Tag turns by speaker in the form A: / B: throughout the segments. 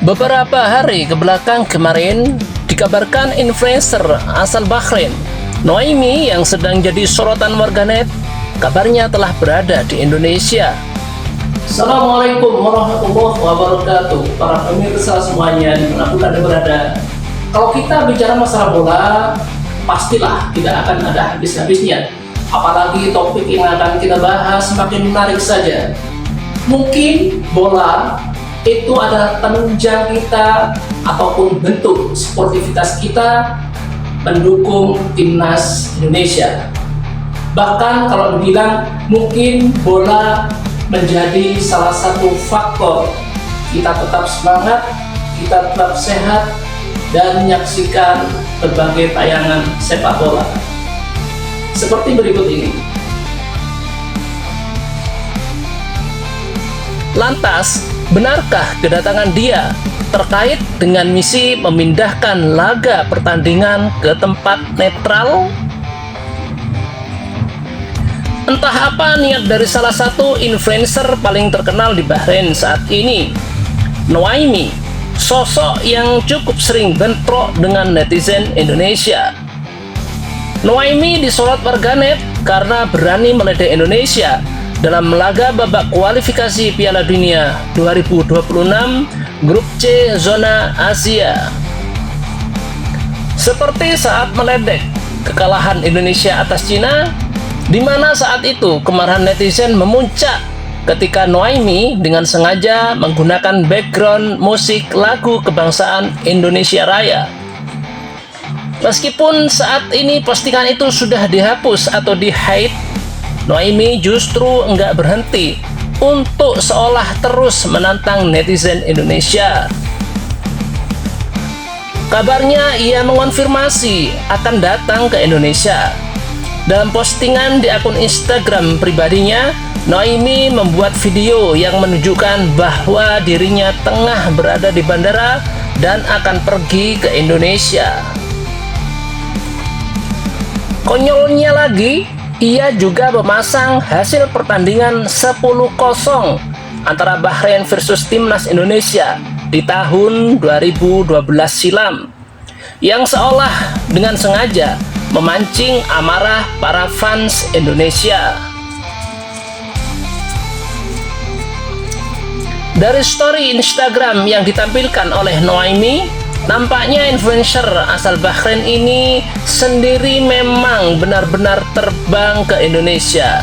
A: Beberapa hari kebelakang kemarin, dikabarkan influencer asal Bahrain, Noaimi, yang sedang jadi sorotan warganet, kabarnya telah berada di Indonesia. Assalamualaikum warahmatullahi wabarakatuh, para pemirsa semuanya dimanapun Anda berada. Kalau kita bicara masalah bola, pastilah tidak akan ada habis-habisnya. Apalagi topik yang akan kita bahas semakin menarik saja. Mungkin bola itu adalah penunjang kita ataupun bentuk sportivitas kita mendukung timnas Indonesia. Bahkan kalau dibilang mungkin bola menjadi salah satu faktor kita tetap semangat, kita tetap sehat dan menyaksikan berbagai tayangan sepak bola. Seperti berikut ini. Lantas, benarkah kedatangan dia terkait dengan misi memindahkan laga pertandingan ke tempat netral? Entah apa niat dari salah satu influencer paling terkenal di Bahrain saat ini, Noaimi, sosok yang cukup sering bentrok dengan netizen Indonesia. Noaimi disorot warganet karena berani meledek Indonesia dalam laga babak kualifikasi Piala Dunia 2026 Grup C Zona Asia. Seperti saat meledek kekalahan Indonesia atas Cina, di mana saat itu kemarahan netizen memuncak ketika Noaimi dengan sengaja menggunakan background musik lagu kebangsaan Indonesia Raya. Meskipun saat ini postingan itu sudah dihapus atau di-hide, Noaimi justru enggak berhenti untuk seolah terus menantang netizen Indonesia. Kabarnya ia mengonfirmasi akan datang ke Indonesia. Dalam postingan di akun Instagram pribadinya, Noaimi membuat video yang menunjukkan bahwa dirinya tengah berada di bandara dan akan pergi ke Indonesia. Konyolnya lagi, ia juga memasang hasil pertandingan 10-0 antara Bahrain versus Timnas Indonesia di tahun 2012 silam, yang seolah dengan sengaja memancing amarah para fans Indonesia. Dari story Instagram yang ditampilkan oleh Noaimi, nampaknya influencer asal Bahrain ini sendiri memang benar-benar terbang ke Indonesia.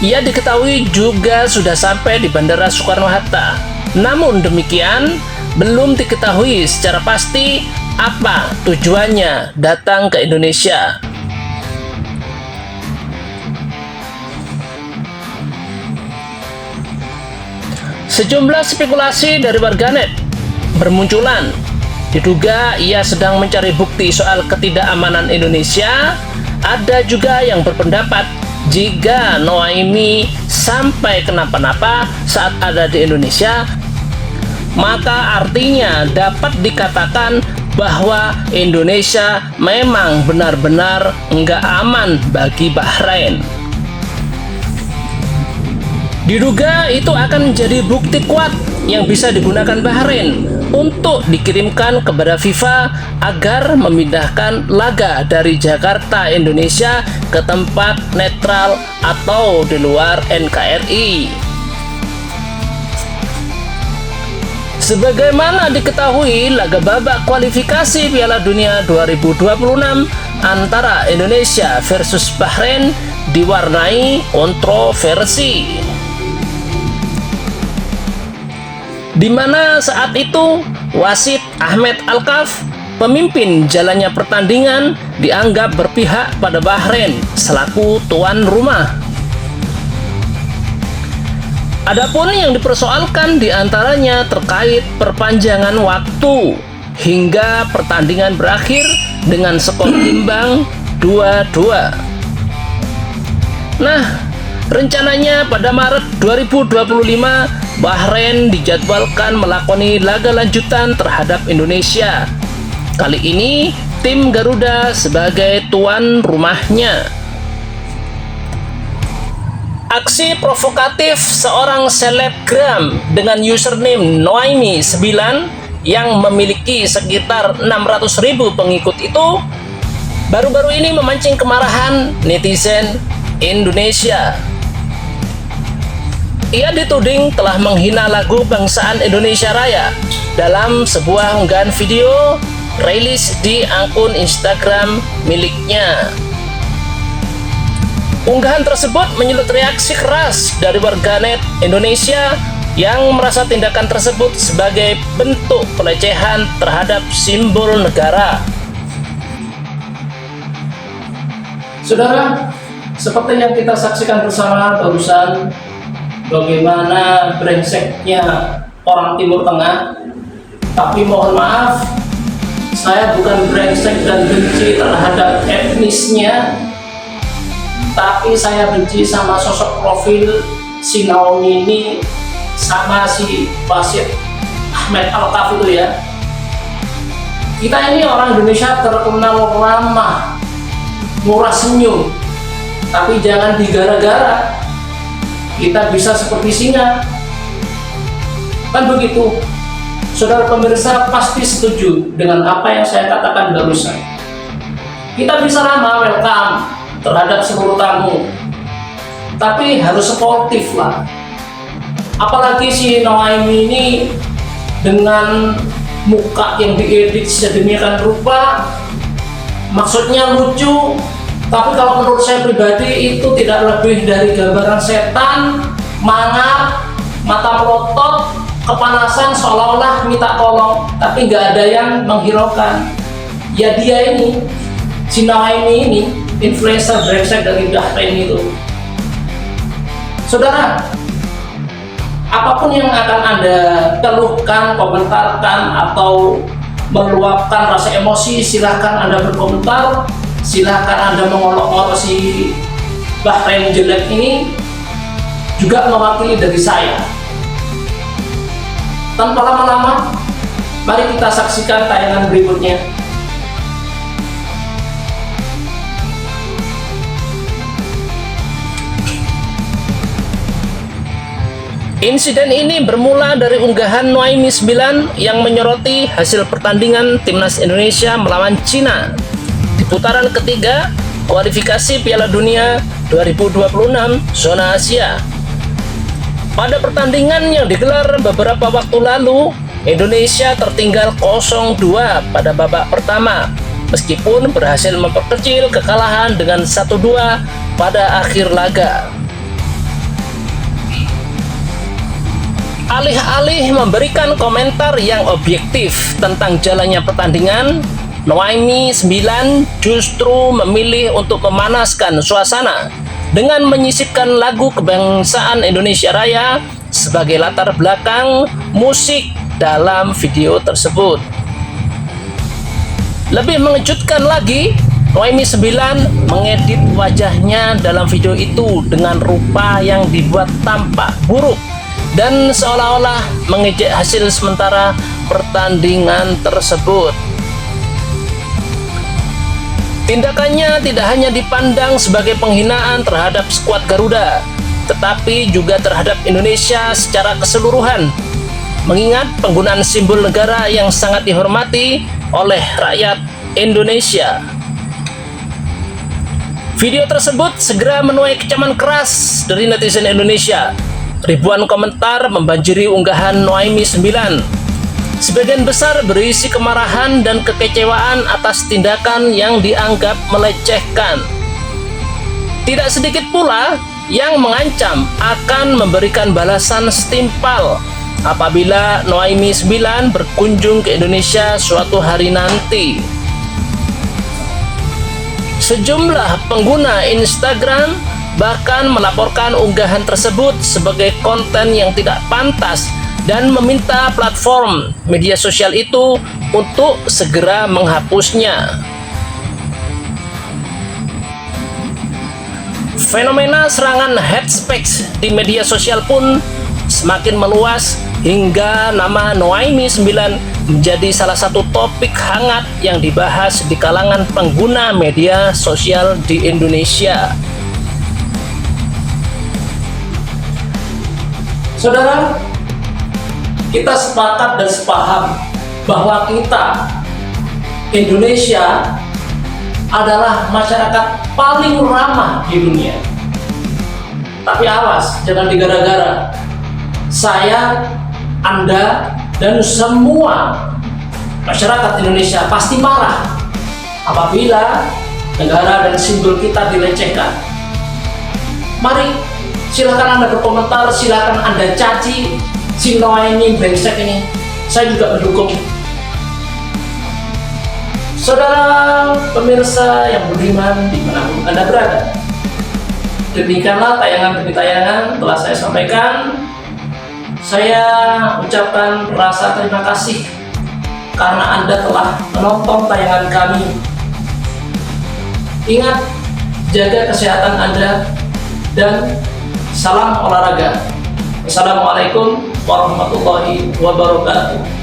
A: Ia diketahui juga sudah sampai di Bandara Soekarno-Hatta. Namun demikian, belum diketahui secara pasti apa tujuannya datang ke Indonesia. Sejumlah spekulasi dari warganet bermunculan. Diduga ia sedang mencari bukti soal ketidakamanan Indonesia. Ada juga yang berpendapat jika Noaimi sampai kenapa-napa saat ada di Indonesia, maka artinya dapat dikatakan bahwa Indonesia memang benar-benar enggak aman bagi Bahrain. Diduga itu akan menjadi bukti kuat yang bisa digunakan Bahrain untuk dikirimkan kepada FIFA agar memindahkan laga dari Jakarta, Indonesia ke tempat netral atau di luar NKRI. Sebagaimana diketahui, laga babak kualifikasi Piala Dunia 2026 antara Indonesia versus Bahrain diwarnai kontroversi, di mana saat itu wasit Ahmed Alkaf, pemimpin jalannya pertandingan, dianggap berpihak pada Bahrain selaku tuan rumah. Adapun yang dipersoalkan diantaranya terkait perpanjangan waktu hingga pertandingan berakhir dengan skor imbang 2-2. Nah, rencananya pada Maret 2025 Bahrain dijadwalkan melakoni laga lanjutan terhadap Indonesia. Kali ini tim Garuda sebagai tuan rumahnya. Aksi provokatif seorang selebgram dengan username Noaimi9 yang memiliki sekitar 600.000 pengikut itu baru-baru ini memancing kemarahan netizen Indonesia. Ia dituding telah menghina lagu Bangsaan Indonesia Raya dalam sebuah unggahan video rilis di akun Instagram miliknya. Unggahan tersebut menyulut reaksi keras dari warganet Indonesia yang merasa tindakan tersebut sebagai bentuk pelecehan terhadap simbol negara. Saudara, seperti yang kita saksikan bersama barusan, bagaimana brengseknya orang Timur Tengah. Tapi mohon maaf, saya bukan brengsek dan benci terhadap etnisnya, tapi saya benci sama sosok profil si Naomi ini sama si Basit Ahmad Alkaf itu ya. Kita ini orang Indonesia terkenal ramah, murah senyum, tapi jangan digara-gara kita bisa seperti singa, kan begitu. Saudara pemirsa pasti setuju dengan apa yang saya katakan barusan. Kita bisa ramah, welcome terhadap seluruh tamu, tapi harus sportif lah. Apalagi si Noaimi ini dengan muka yang diedit sedemikian rupa, maksudnya lucu, tapi kalau menurut saya pribadi itu tidak lebih dari gambaran setan, mangap, mata melotot, kepanasan, seolah-olah minta tolong, tapi nggak ada yang menghiraukan. Ya dia ini, si Noaimi ini, influencer brengsek dari Bahrain itu. Saudara, apapun yang akan Anda keluhkan, komentarkan, atau meluapkan rasa emosi, silahkan Anda berkomentar. Silahkan Anda mengolok-olok si Bahrain jelek ini, juga mewakili dari saya. Tanpa lama-lama, mari kita saksikan tayangan berikutnya. Insiden ini bermula dari unggahan Noaimi9 yang menyoroti hasil pertandingan Timnas Indonesia melawan Cina di putaran ketiga kualifikasi Piala Dunia 2026 zona Asia. Pada pertandingan yang digelar beberapa waktu lalu, Indonesia tertinggal 0-2 pada babak pertama, meskipun berhasil memperkecil kekalahan dengan 1-2 pada akhir laga. Alih-alih memberikan komentar yang objektif tentang jalannya pertandingan, Noaimi9 justru memilih untuk memanaskan suasana dengan menyisipkan lagu Kebangsaan Indonesia Raya sebagai latar belakang musik dalam video tersebut. Lebih mengejutkan lagi, Noaimi9 mengedit wajahnya dalam video itu dengan rupa yang dibuat tampak buruk dan seolah-olah mengejek hasil sementara pertandingan tersebut. Tindakannya tidak hanya dipandang sebagai penghinaan terhadap skuad Garuda, tetapi juga terhadap Indonesia secara keseluruhan, mengingat penggunaan simbol negara yang sangat dihormati oleh rakyat Indonesia. Video tersebut segera menuai kecaman keras dari netizen Indonesia. Ribuan komentar membanjiri unggahan Noaimi9. Sebagian besar berisi kemarahan dan kekecewaan atas tindakan yang dianggap melecehkan. Tidak sedikit pula yang mengancam akan memberikan balasan setimpal apabila Noaimi9 berkunjung ke Indonesia suatu hari nanti. Sejumlah pengguna Instagram bahkan melaporkan unggahan tersebut sebagai konten yang tidak pantas dan meminta platform media sosial itu untuk segera menghapusnya. Fenomena serangan hate speech di media sosial pun semakin meluas hingga nama Noaimi9 menjadi salah satu topik hangat yang dibahas di kalangan pengguna media sosial di Indonesia. Saudara, kita sepakat dan sepaham bahwa kita, Indonesia, adalah masyarakat paling ramah di dunia. Tapi awas, jangan digara-gara. Saya, Anda, dan semua masyarakat Indonesia pasti marah apabila negara dan simbol kita dilecehkan. Mari, silakan Anda berkomentar, silakan Anda caci si Noah ini, brengsek ini. Saya juga mendukung. Saudara pemirsa yang beriman dimanapun Anda berada, demikianlah tayangan demi tayangan telah saya sampaikan. Saya ucapkan rasa terima kasih karena Anda telah menonton tayangan kami. Ingat, jaga kesehatan Anda, dan salam olahraga. Assalamualaikum warahmatullahi wabarakatuh.